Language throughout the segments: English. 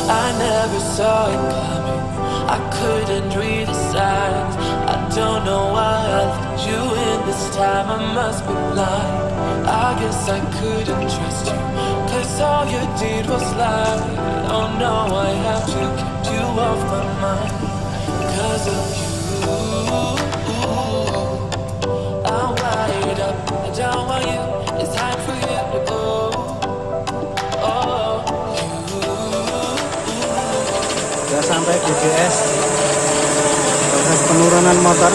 I never saw it coming. I couldn't read the signs. I don't know why I let you in this time. I must be blind. I guess I couldn't trust you, 'cause all you did was lie. Oh no, I have to keep you off my mind 'cause of you. I'm wired up, I don't want you. It's time for you to go. Oh, Sudah sampai GDS, proses penurunan motor.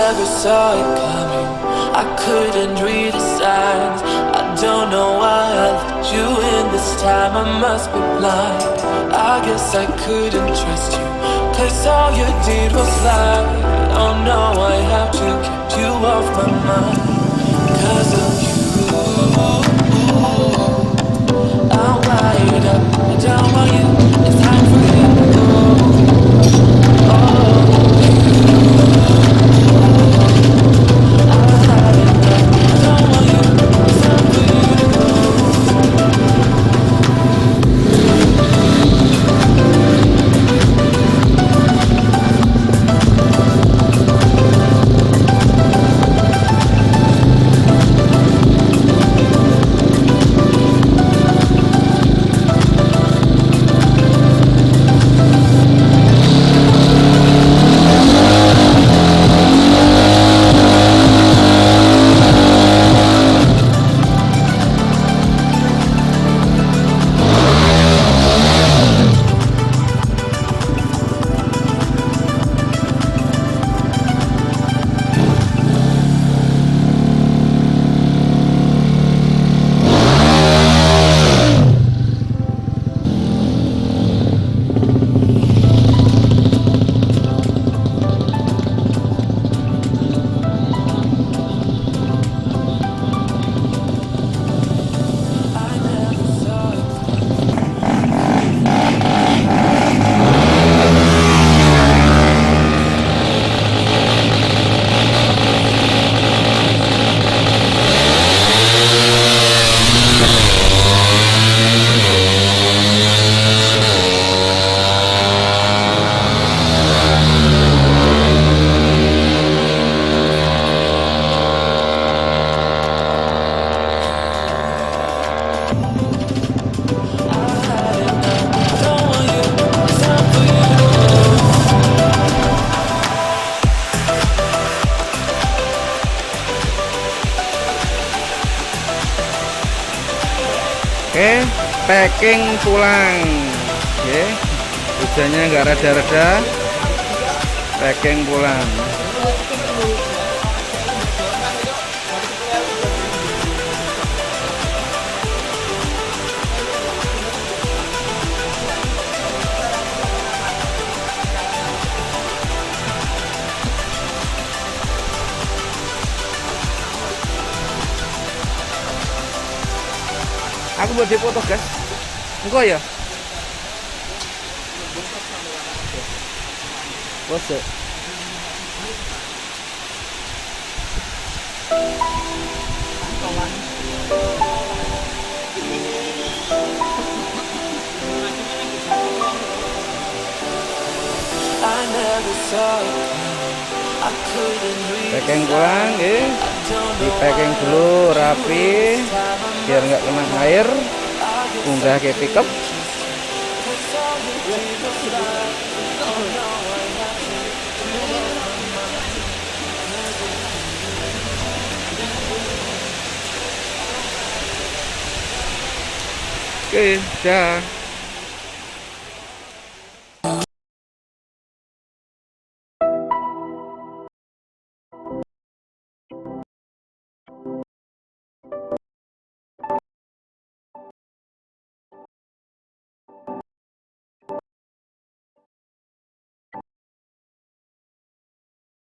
never saw it coming. I couldn't read the signs. I don't know why I let you in this time. I must be blind. I guess I couldn't trust you, 'cause all you did was lie. Oh no, I have to keep you off my mind. 'Cause of you, I'm wired up. I don't want you. It's time for you to go. Oke, packing pulang. Oke, hujannya nggak reda-reda. Packing pulang. Aku buat dipoto guys. Enggak ya? Bose. Packing pulang, di packing dulu rapi biar nggak kena air. Unggah ke pickup. Oke, dah.